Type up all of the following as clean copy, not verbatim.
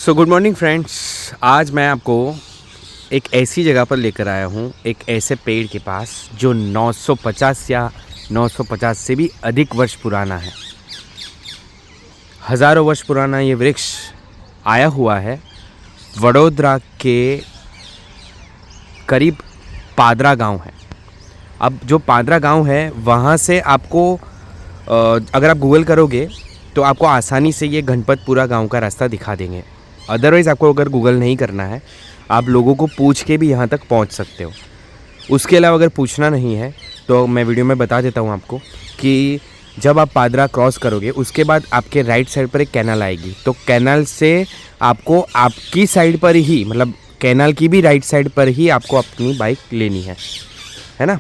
So good morning friends. आज मैं आपको एक ऐसी जगह पर लेकर आया हूँ, एक ऐसे पेड़ के पास जो 950 या 950 से भी अधिक वर्ष पुराना है। हज़ारों वर्ष पुराना ये वृक्ष आया हुआ है वडोदरा के करीब पादरा गांव है। अब जो पादरा गांव है वहाँ से आपको अगर आप गूगल करोगे तो आपको आसानी से ये गणपतपुरा गांव का रास्ता दिखा देंगे। अदरवाइज़ आपको अगर गूगल नहीं करना है, आप लोगों को पूछ के भी यहाँ तक पहुँच सकते हो। उसके अलावा अगर पूछना नहीं है तो मैं वीडियो में बता देता हूँ आपको कि जब आप पादरा क्रॉस करोगे उसके बाद आपके राइट साइड पर एक कैनाल आएगी, तो कैनाल से आपको आपकी साइड पर ही, मतलब कैनाल की भी राइट साइड पर ही आपको अपनी बाइक लेनी है ना।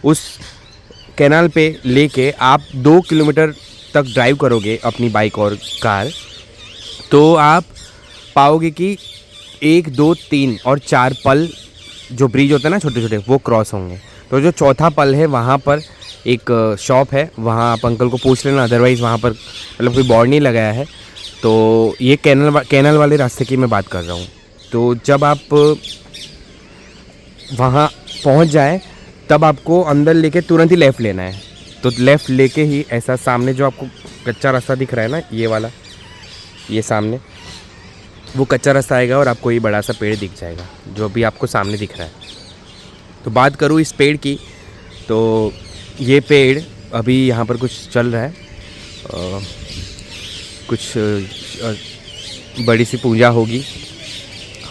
उस कैनाल पे लेके आप 2 किलोमीटर तक ड्राइव करोगे अपनी बाइक और कार, तो आप पाओगे कि 1, 2, 3 और 4 पल जो ब्रिज होते हैं ना छोटे छोटे, वो क्रॉस होंगे। तो जो चौथा पल है वहाँ पर एक शॉप है, वहाँ आप अंकल को पूछ लेना। अदरवाइज़ वहाँ पर मतलब कोई बोर्ड नहीं लगाया है। तो ये कैनाल वाले रास्ते की मैं बात कर रहा हूँ। तो जब आप वहाँ पहुँच जाए तब आपको अंदर लेके तुरंत ही लेफ़्ट लेना है। तो लेफ़्ट लेके ही ऐसा सामने जो आपको कच्चा रास्ता दिख रहा है ना, ये वाला, ये सामने वो कच्चा रास्ता आएगा और आपको ये बड़ा सा पेड़ दिख जाएगा जो अभी आपको सामने दिख रहा है। तो बात करूँ इस पेड़ की, तो ये पेड़ अभी यहाँ पर कुछ चल रहा है, कुछ बड़ी सी पूजा होगी।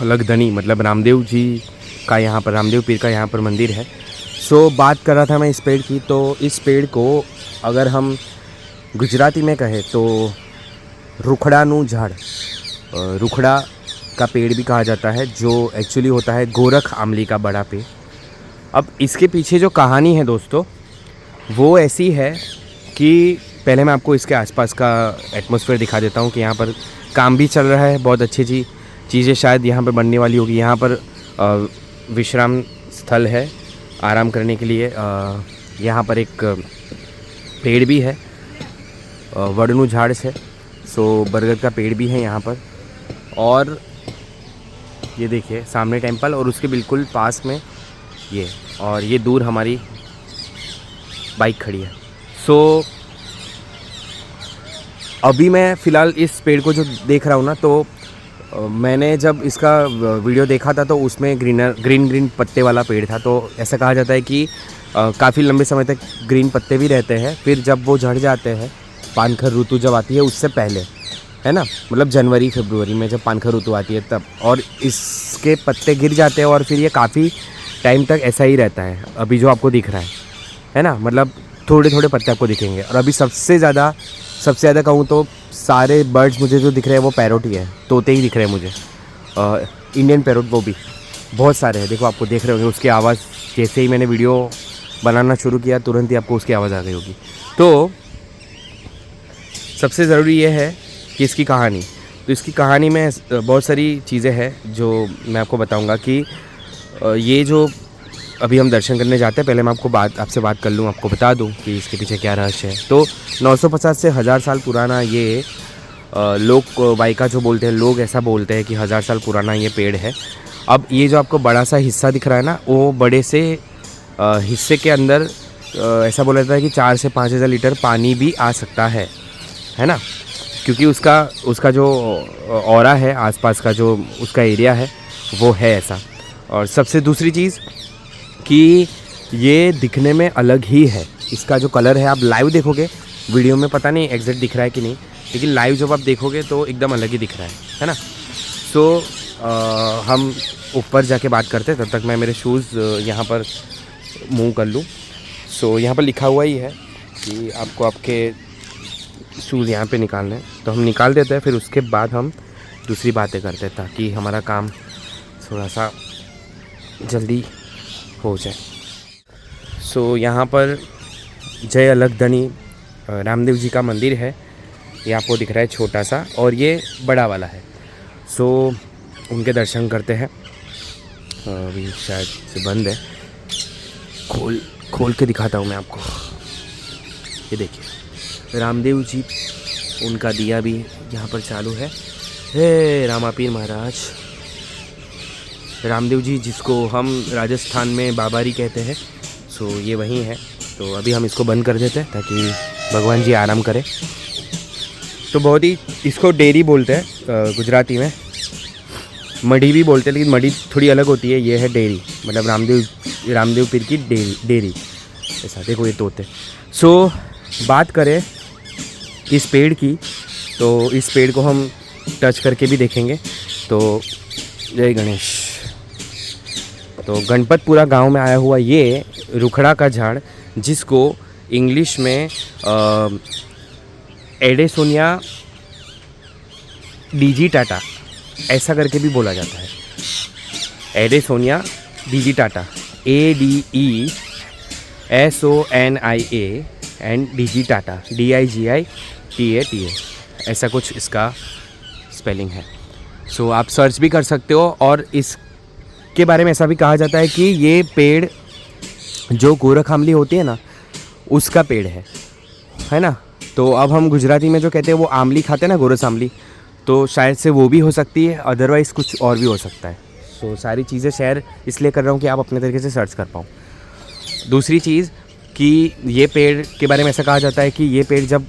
लगधनी मतलब रामदेव जी का, यहाँ पर रामदेव पीर का यहाँ पर मंदिर है। सो बात कर रहा था मैं इस पेड़ की। तो इस पेड़ को अगर हम गुजराती में कहें तो रुखड़ानू झाड़, रुखड़ा का पेड़ भी कहा जाता है, जो एक्चुअली होता है गोरख आमली का बड़ा पेड़। अब इसके पीछे जो कहानी है दोस्तों, वो ऐसी है कि पहले मैं आपको इसके आसपास का एटमॉस्फेयर दिखा देता हूँ कि यहाँ पर काम भी चल रहा है, बहुत अच्छी चीज़ें शायद यहाँ पर बनने वाली होगी। यहाँ पर विश्राम स्थल है आराम करने के लिए। यहाँ पर एक पेड़ भी है वड़नू झाड़ से, सो बरगद का पेड़ भी है यहाँ पर। और ये देखिए सामने टेंपल और उसके बिल्कुल पास में ये, और ये दूर हमारी बाइक खड़ी है। सो अभी मैं फ़िलहाल इस पेड़ को जो देख रहा हूँ ना, तो मैंने जब इसका वीडियो देखा था तो उसमें ग्रीन पत्ते वाला पेड़ था। तो ऐसा कहा जाता है कि काफ़ी लंबे समय तक ग्रीन पत्ते भी रहते हैं, फिर जब वो झड़ जाते हैं पानखर ऋतु जब आती है उससे पहले, है ना, मतलब जनवरी फरवरी में जब पानखर ऋतु आती है तब, और इसके पत्ते गिर जाते हैं और फिर ये काफ़ी टाइम तक ऐसा ही रहता है। अभी जो आपको दिख रहा है ना, मतलब थोड़े थोड़े पत्ते आपको दिखेंगे। और अभी सबसे ज़्यादा कहूँ तो सारे बर्ड्स मुझे जो दिख रहे हैं वो पैरोट ही है, तोते ही दिख रहे हैं मुझे। इंडियन पैरोट वो भी बहुत सारे हैं, देखो आपको देख रहे होंगे। उसकी आवाज़ जैसे ही मैंने वीडियो बनाना शुरू किया तुरंत ही आपको उसकी आवाज़ आ गई होगी। तो सबसे ज़रूरी ये है कि इसकी कहानी, तो इसकी कहानी में बहुत सारी चीज़ें हैं जो मैं आपको बताऊंगा कि ये जो अभी हम दर्शन करने जाते हैं, पहले मैं आपसे बात कर लूँ, आपको बता दूँ कि इसके पीछे क्या रहस्य है। तो 950 से 1000 साल पुराना ये लोक वायका जो बोलते हैं, लोग ऐसा बोलते हैं कि 1000 साल पुराना ये पेड़ है। अब ये जो आपको बड़ा सा हिस्सा दिख रहा है ना, वो बड़े से हिस्से के अंदर ऐसा बोला जाता है कि 4 से 5000 लीटर पानी भी आ सकता है ना, क्योंकि उसका जो ऑरा है, आसपास का जो उसका एरिया है वो है ऐसा। और सबसे दूसरी चीज़ कि ये दिखने में अलग ही है। इसका जो कलर है, आप लाइव देखोगे, वीडियो में पता नहीं एग्जैक्ट दिख रहा है कि नहीं, लेकिन लाइव जब आप देखोगे तो एकदम अलग ही दिख रहा है ना। सो हम ऊपर जाके बात करते हैं, तब तक मैं मेरे शूज़ यहाँ पर मूव कर लूँ। सो यहाँ पर लिखा हुआ ही है कि आपको आपके शूज़ यहाँ पे निकालने हैं, तो हम निकाल देते हैं, फिर उसके बाद हम दूसरी बातें करते हैं ताकि हमारा काम थोड़ा सा जल्दी हो जाए। सो यहाँ पर जय अलगधनी रामदेव जी का मंदिर है, ये आपको दिख रहा है छोटा सा, और ये बड़ा वाला है। सो उनके दर्शन करते हैं। अभी शायद से बंद है, खोल के दिखाता हूँ मैं आपको। ये देखिए रामदेव जी, उनका दिया भी यहाँ पर चालू है। हे रामापीर महाराज, रामदेव जी जिसको हम राजस्थान में बाबारी कहते हैं, सो ये वही है। तो अभी हम इसको बंद कर देते हैं ताकि भगवान जी आराम करें। तो बहुत ही, इसको डेरी बोलते हैं गुजराती में, मढ़ी भी बोलते हैं, लेकिन मढ़ी थोड़ी अलग होती है। ये है डेरी, मतलब रामदेव पीर की डेरी ऐसा। देखो ये तोते। सो बात करें इस पेड़ की, तो इस पेड़ को हम टच करके भी देखेंगे। तो जय गणेश। तो गणपतपुरा गांव में आया हुआ ये रुखड़ा का झाड़, जिसको इंग्लिश में एडेसोनिया डिजिटाटा ऐसा करके भी बोला जाता है। एडेसोनिया डिजिटाटा, ADESONIA एंड डिजिटाटा DIGITATA, ऐसा कुछ इसका स्पेलिंग है। सो आप सर्च भी कर सकते हो। और इसके बारे में ऐसा भी कहा जाता है कि ये पेड़ जो गोरख आमली होती है ना, उसका पेड़ है ना। तो अब हम गुजराती में जो कहते हैं वो आमली खाते हैं ना, गोरस आमली, तो शायद से वो भी हो सकती है, अदरवाइज़ कुछ और भी हो सकता है। सो सारी चीज़ें शेयर इसलिए कर रहा हूँ कि आप अपने तरीके से सर्च कर पाओ। दूसरी चीज़ कि ये पेड़ के बारे में ऐसा कहा जाता है कि ये पेड़ जब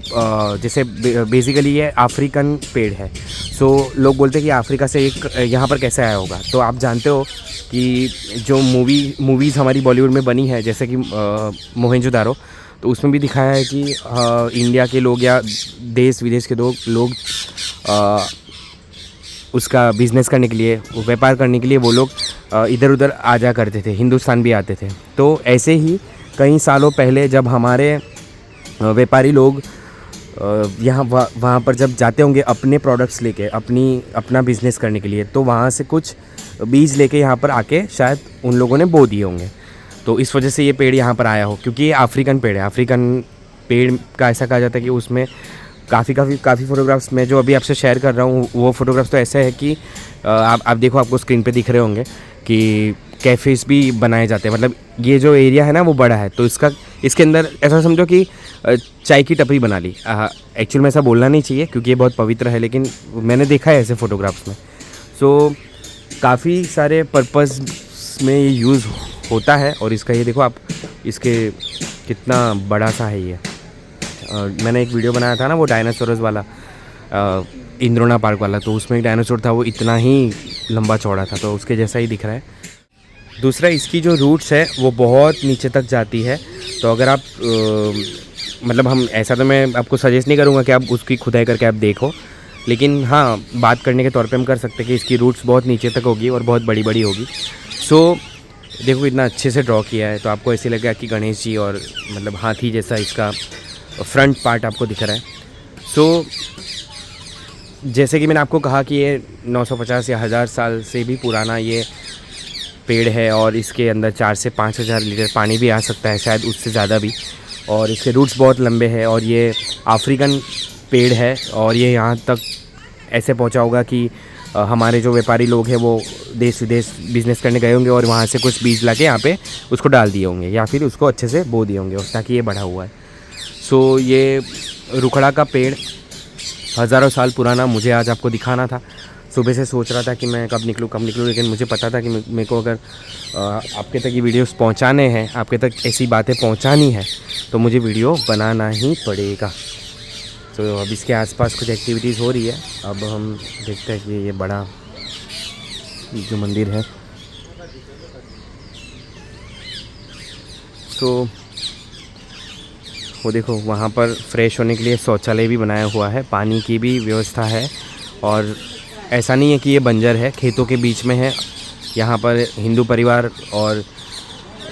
जैसे बेसिकली ये अफ्रीकन पेड़ है। सो लोग बोलते हैं कि अफ्रीका से एक यहाँ पर कैसे आया होगा। तो आप जानते हो कि जो मूवीज़ हमारी बॉलीवुड में बनी है, जैसे कि मोहनजोदारो, तो उसमें भी दिखाया है कि इंडिया के लोग या देश विदेश के लोग उसका बिज़नेस करने के लिए, व्यापार करने के लिए वो लोग इधर उधर आ जा करते थे, हिंदुस्तान भी आते थे। तो ऐसे ही कई सालों पहले जब हमारे व्यापारी लोग यहाँ वहाँ पर जब जाते होंगे अपने प्रोडक्ट्स लेके, अपना बिज़नेस करने के लिए, तो वहाँ से कुछ बीज लेके यहाँ पर आके शायद उन लोगों ने बो दिए होंगे। तो इस वजह से ये पेड़ यहाँ पर आया हो, क्योंकि ये अफ्रीकन पेड़ है। अफ्रीकन पेड़ का ऐसा कहा जाता है कि उसमें काफ़ी फ़ोटोग्राफ्स मैं जो अभी आपसे शेयर कर रहा हूँ, वो फ़ोटोग्राफ्स तो ऐसे है कि आप देखो, आपको स्क्रीन पे दिख रहे होंगे कि कैफ़ेज़ भी बनाए जाते हैं। मतलब ये जो एरिया है ना वो बड़ा है, तो इसके अंदर ऐसा समझो कि चाय की टपरी बना ली। एक्चुअल में ऐसा बोलना नहीं चाहिए क्योंकि ये बहुत पवित्र है, लेकिन मैंने देखा है ऐसे फ़ोटोग्राफ्स में। सो काफ़ी सारे पर्पज़ में ये यूज़ होता है। और इसका ये देखो आप, इसके कितना बड़ा सा है ये। मैंने एक वीडियो बनाया था ना वो डायनासोरस वाला, इंद्रोना पार्क वाला, तो उसमें एक डायनासोर था, वो इतना ही लंबा चौड़ा था, तो उसके जैसा ही दिख रहा है। दूसरा, इसकी जो रूट्स है वो बहुत नीचे तक जाती है। तो अगर आप मतलब हम ऐसा, तो मैं आपको सजेस्ट नहीं करूँगा कि आप उसकी खुदाई करके आप देखो, लेकिन हाँ बात करने के तौर पे हम कर सकते हैं कि इसकी रूट्स बहुत नीचे तक होगी और बहुत बड़ी बड़ी होगी। सो देखो इतना अच्छे से ड्रॉ किया है, तो आपको ऐसे लगेगा कि गणेश जी और मतलब हाथी जैसा इसका फ्रंट पार्ट आपको दिख रहा है। सो जैसे कि मैंने आपको कहा कि ये 950 या 1000 साल से भी पुराना ये पेड़ है, और इसके अंदर 4 से 5000 लीटर पानी भी आ सकता है, शायद उससे ज़्यादा भी। और इसके रूट्स बहुत लंबे हैं, और ये अफ्रीकन पेड़ है, और ये यहाँ तक ऐसे पहुँचा होगा कि हमारे जो व्यापारी लोग हैं वो देश विदेश बिज़नेस करने गए होंगे और वहाँ से कुछ बीज ला के यहाँ पे उसको डाल दिए होंगे, या फिर उसको अच्छे से बो दिए होंगे ताकि ये बढ़ा हुआ है। सो ये रुखड़ा का पेड़ हज़ारों साल पुराना मुझे आज आपको दिखाना था। सुबह से सोच रहा था कि मैं कब निकलूँ, लेकिन मुझे पता था कि मेरे को अगर आपके तक ये वीडियोस पहुंचाने हैं, आपके तक ऐसी बातें पहुंचानी है, तो मुझे वीडियो बनाना ही पड़ेगा। तो अब इसके आसपास कुछ एक्टिविटीज़ हो रही है। अब हम देखते हैं कि ये बड़ा जो मंदिर है, तो वो देखो वहाँ पर फ्रेश होने के लिए शौचालय भी बनाया हुआ है, पानी की भी व्यवस्था है। और ऐसा नहीं है कि ये बंजर है, खेतों के बीच में है। यहाँ पर हिंदू परिवार और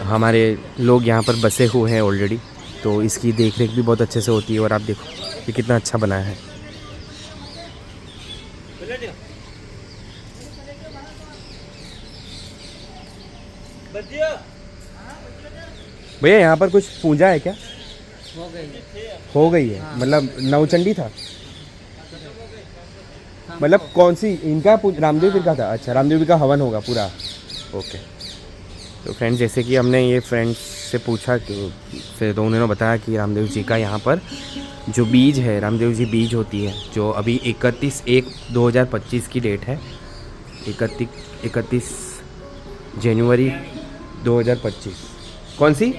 हमारे लोग यहाँ पर बसे हुए हैं ऑलरेडी, तो इसकी देखरेख भी बहुत अच्छे से होती है। और आप देखो ये कितना अच्छा बनाया है। भैया यहाँ पर कुछ पूजा है क्या? हो गई है। हाँ। मतलब नवचंडी था, मतलब कौन सी इनका रामदेव पीर का था? अच्छा, रामदेव पीर का हवन होगा पूरा। ओके। तो फ्रेंड्स, जैसे कि हमने ये फ्रेंड्स से पूछा कि फिर तो उन्होंने बताया कि रामदेव जी का यहाँ पर जो बीज है रामदेव जी बीज होती है, जो अभी 31/1/2025 की डेट है, 31 जनवरी 2025। कौन सी?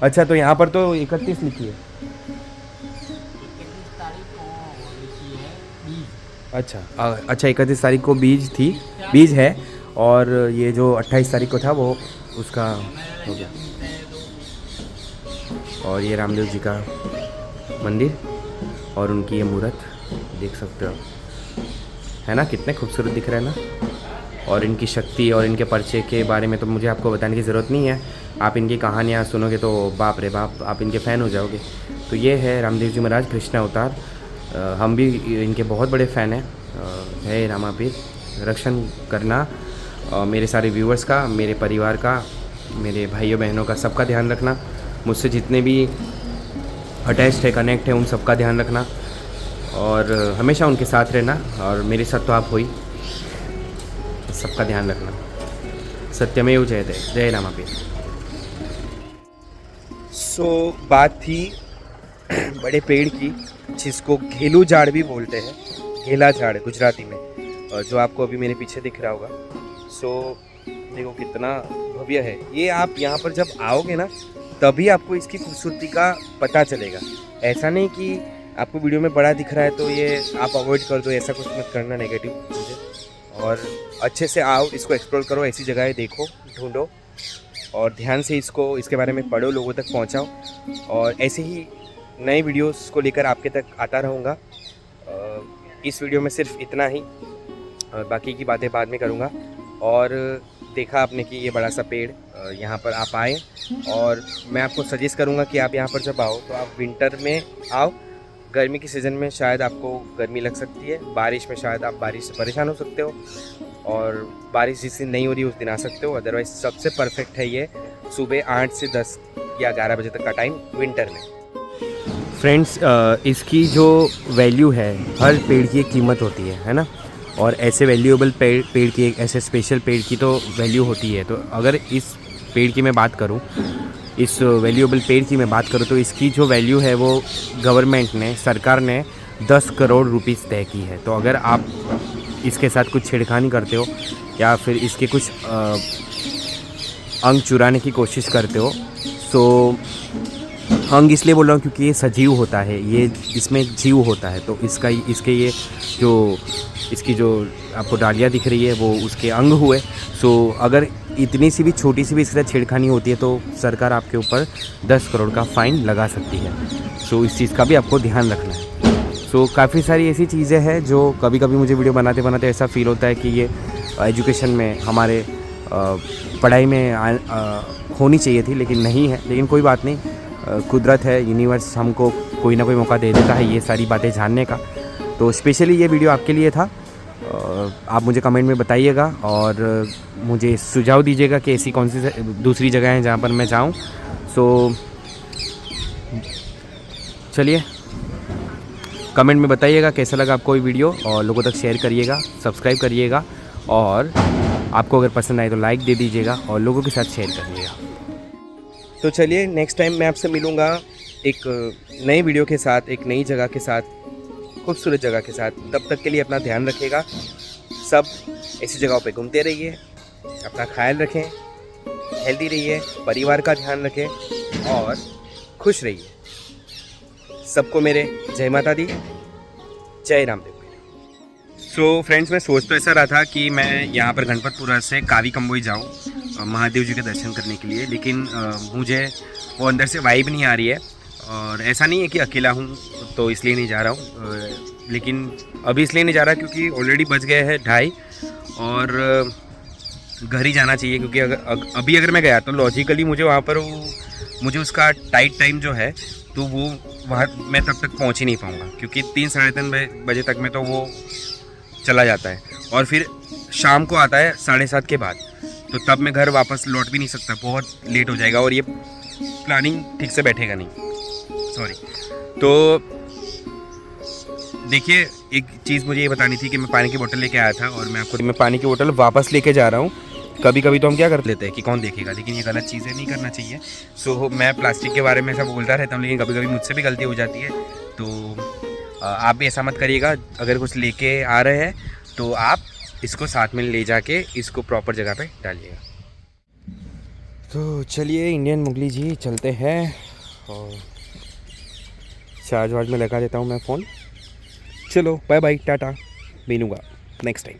अच्छा, तो यहाँ पर तो 31 लिखी है। अच्छा अच्छा, 31 तारीख को बीज है, और ये जो 28 तारीख को था वो उसका हो गया। और ये रामदेव जी का मंदिर और उनकी ये मूर्त देख सकते हो, है ना, कितने खूबसूरत दिख रहे हैं ना। और इनकी शक्ति और इनके पर्चे के बारे में तो मुझे आपको बताने की ज़रूरत नहीं है, आप इनकी कहानियाँ सुनोगे तो बाप रे बाप, आप इनके फ़ैन हो जाओगे। तो ये है रामदेव जी महाराज कृष्ण अवतार। हम भी इनके बहुत बड़े फ़ैन हैं। जय रामापीर, रक्षण करना मेरे सारे व्यूअर्स का, मेरे परिवार का, मेरे भाइयों बहनों का, सबका ध्यान रखना। मुझसे जितने भी अटैच्ड है, कनेक्ट है, उन सबका ध्यान रखना और हमेशा उनके साथ रहना। और मेरे साथ तो आप हो ही, सबका ध्यान रखना। सत्यमेव जयते, जय रामापीर। बात थी बड़े पेड़ की, जिसको घेलू झाड़ भी बोलते हैं, घेला झाड़ गुजराती में, जो आपको अभी मेरे पीछे दिख रहा होगा। देखो कितना भव्य है ये। आप यहाँ पर जब आओगे ना, तभी आपको इसकी खूबसूरती का पता चलेगा। ऐसा नहीं कि आपको वीडियो में बड़ा दिख रहा है तो ये आप अवॉइड कर दो, ऐसा कुछ मत करना नेगेटिव चीज़ें। और अच्छे से आओ, इसको एक्सप्लोर करो, ऐसी जगहें देखो, ढूंढो और ध्यान से इसके बारे में पढ़ो, लोगों तक पहुंचाओ। और ऐसे ही नए वीडियोस को लेकर आपके तक आता रहूँगा। इस वीडियो में सिर्फ इतना ही, बाकी की बातें बाद में करूँगा। और देखा आपने कि ये बड़ा सा पेड़, यहाँ पर आप आए, और मैं आपको सजेस्ट करूँगा कि आप यहाँ पर जब आओ तो आप विंटर में आओ। गर्मी की सीज़न में शायद आपको गर्मी लग सकती है, बारिश में शायद आप बारिश से परेशान हो सकते हो, और बारिश जिस दिन नहीं हो रही उस दिन आ सकते हो। अदरवाइज़ सबसे परफेक्ट है ये सुबह 8 से 10 या 11 बजे तक का टाइम विंटर में। फ्रेंड्स, इसकी जो वैल्यू है, हर पेड़ की एक कीमत होती है ना। और ऐसे वैल्यूएबल पेड़ की, एक ऐसे स्पेशल पेड़ की तो वैल्यू होती है। तो अगर इस पेड़ की मैं बात करूं, इस वैल्यूएबल पेड़ की मैं बात करूं, तो इसकी जो वैल्यू है वो गवर्नमेंट ने, सरकार ने 10 करोड़ रुपीस तय की है। तो अगर आप इसके साथ कुछ छेड़खानी करते हो या फिर इसके कुछ अंग चुराने की कोशिश करते हो, तो अंग इसलिए बोल रहा हूँ क्योंकि ये सजीव होता है, ये इसमें जीव होता है। तो इसकी जो आपको डालियाँ दिख रही है वो उसके अंग हुए। अगर इतनी सी भी छोटी सी भी इसके साथ छेड़खानी होती है तो सरकार आपके ऊपर 10 करोड़ का फ़ाइन लगा सकती है। इस चीज़ का भी आपको ध्यान रखना है। काफ़ी सारी ऐसी चीज़ें हैं जो कभी कभी मुझे वीडियो बनाते बनाते ऐसा फ़ील होता है कि ये एजुकेशन में, हमारे पढ़ाई में होनी चाहिए थी, लेकिन नहीं है। लेकिन कोई बात नहीं, कुदरत है, यूनिवर्स हमको कोई ना कोई मौका दे देता है ये सारी बातें जानने का। तो स्पेशली ये वीडियो आपके लिए था। आप मुझे कमेंट में बताइएगा और मुझे सुझाव दीजिएगा कि ऐसी कौन सी दूसरी जगह हैं जहाँ पर मैं जाऊँ। चलिए, कमेंट में बताइएगा कैसा लगा आपको ये वीडियो, और लोगों तक शेयर करिएगा, सब्सक्राइब करिएगा, और आपको अगर पसंद आए तो लाइक दे दीजिएगा और लोगों के साथ शेयर करिएगा। तो चलिए, नेक्स्ट टाइम मैं आपसे मिलूँगा एक नई वीडियो के साथ, एक नई जगह के साथ, खूबसूरत जगह के साथ। तब तक के लिए अपना ध्यान रखिएगा, सब ऐसी जगहों पे घूमते रहिए, अपना ख्याल रखें, हेल्दी रहिए, परिवार का ध्यान रखें और खुश रहिए। सबको मेरे जय माता दी, जय रामदेव। फ्रेंड्स, मैं सोच तो ऐसा रहा था कि मैं यहाँ पर गणपतपुरा से कावी कंबोई जाऊँ महादेव जी के दर्शन करने के लिए, लेकिन मुझे वो अंदर से वाइब नहीं आ रही है। और ऐसा नहीं है कि अकेला हूँ तो इसलिए नहीं जा रहा हूँ, लेकिन अभी इसलिए नहीं जा रहा क्योंकि ऑलरेडी बज गए हैं 2:30 और घर ही जाना चाहिए। क्योंकि अगर मैं गया तो लॉजिकली मुझे वहाँ पर मुझे उसका टाइट टाइम जो है तो वो वहाँ मैं तब तक पहुँच ही नहीं पाऊँगा, क्योंकि 3-3:30 बजे तक में तो वो चला जाता है और फिर शाम को आता है 7:30 के बाद। तो तब मैं घर वापस लौट भी नहीं सकता, बहुत लेट हो जाएगा और ये प्लानिंग ठीक से बैठेगा नहीं। सॉरी। तो देखिए, एक चीज़ मुझे ये बतानी थी कि मैं पानी की बोतल लेके आया था और मैं पानी की बोतल वापस लेके जा रहा हूँ। कभी कभी तो हम क्या कर लेते हैं कि कौन देखेगा, लेकिन ये गलत चीज़ है, नहीं करना चाहिए। मैं प्लास्टिक के बारे में ऐसा बोलता रहता हूँ, लेकिन कभी कभी मुझसे भी गलती हो जाती है। तो आप भी ऐसा मत करिएगा। अगर कुछ लेके आ रहे हैं तो आप इसको साथ में ले जाके इसको प्रॉपर जगह पे डालिएगा। तो चलिए इंडियन मुगली जी चलते हैं, और चार्ज वार्ज में लगा देता हूँ मैं फ़ोन। चलो बाय बाय, टाटा, मिलूँगा नेक्स्ट टाइम।